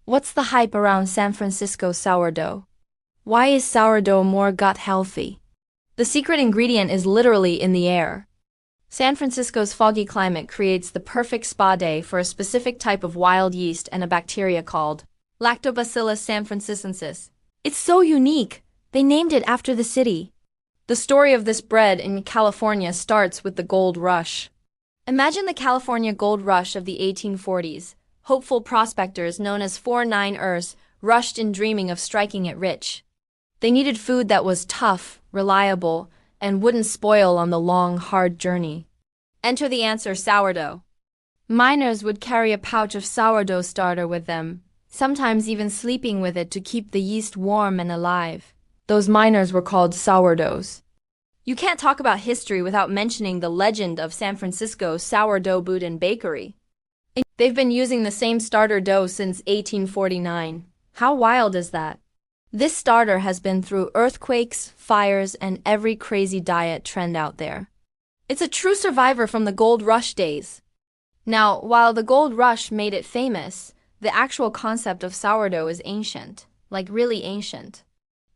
What's the hype around San Francisco sourdough? Why is sourdough more gut healthy? The secret ingredient is literally in the air. San Francisco's foggy climate creates the perfect spa day for a specific type of wild yeast and a bacteria called Lactobacillus sanfrancisensis. It's so unique, they named it after the city. The story of this bread in California starts with the gold rush. Imagine the California gold rush of the 1840s. Hopeful prospectors known as 49ers rushed in dreaming of striking it rich. They needed food that was tough, reliable, and wouldn't spoil on the long, hard journey. Enter the answer: sourdough. Miners would carry a pouch of sourdough starter with them, sometimes even sleeping with it to keep the yeast warm and alive. Those miners were called sourdoughs. You can't talk about history without mentioning the legend of San Francisco's sourdough boot and bakery. They've been using the same starter dough since 1849. How wild is that? This starter has been through earthquakes, fires, and every crazy diet trend out there. It's a true survivor from the gold rush days. Now, while the gold rush made it famous, the actual concept of sourdough is ancient, like really ancient.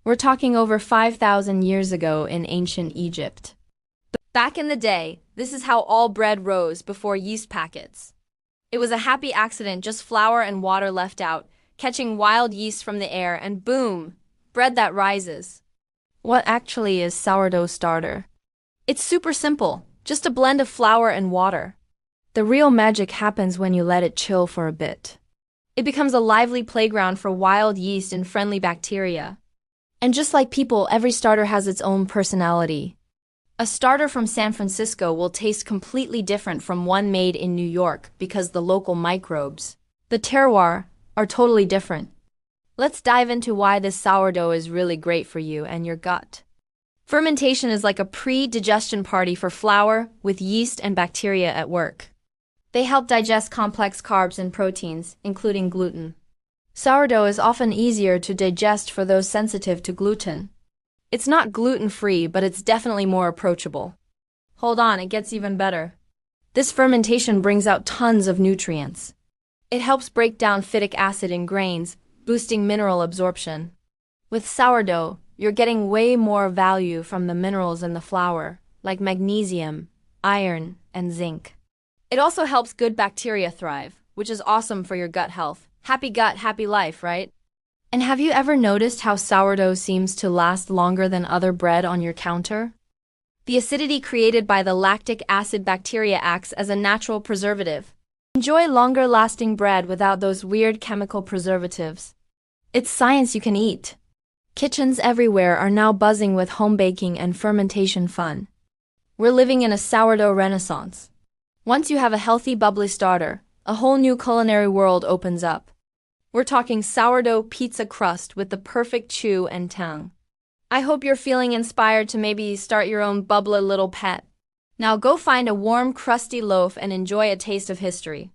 We're talking over 5,000 years ago in ancient Egypt. Back in the day, this is how all bread rose before yeast packets. It was a happy accident, just flour and water left out, catching wild yeast from the air, and boom, bread that rises. What actually is sourdough starter? It's super simple, just a blend of flour and water. The real magic happens when you let it chill for a bit. It becomes a lively playground for wild yeast and friendly bacteria. And just like people, every starter has its own personality. A starter from San Francisco will taste completely different from one made in New York because the local microbes, the terroir, are totally different. Let's dive into why this sourdough is really great for you and your gut. Fermentation is like a pre-digestion party for flour with yeast and bacteria at work. They help digest complex carbs and proteins, including gluten. Sourdough is often easier to digest for those sensitive to gluten. It's not gluten-free, but it's definitely more approachable. Hold on, it gets even better. This fermentation brings out tons of nutrients. It helps break down phytic acid in grains, boosting mineral absorption. With sourdough, you're getting way more value from the minerals in the flour, like magnesium, iron, and zinc. It also helps good bacteria thrive, which is awesome for your gut health. Happy gut, happy life, right? And have you ever noticed how sourdough seems to last longer than other bread on your counter? The acidity created by the lactic acid bacteria acts as a natural preservative. Enjoy longer-lasting bread without those weird chemical preservatives. It's science you can eat. Kitchens everywhere are now buzzing with home baking and fermentation fun. We're living in a sourdough renaissance. Once you have a healthy, bubbly starter, a whole new culinary world opens up. We're talking sourdough pizza crust with the perfect chew and tang. I hope you're feeling inspired to maybe start your own bubbly little pet. Now go find a warm, crusty loaf and enjoy a taste of history.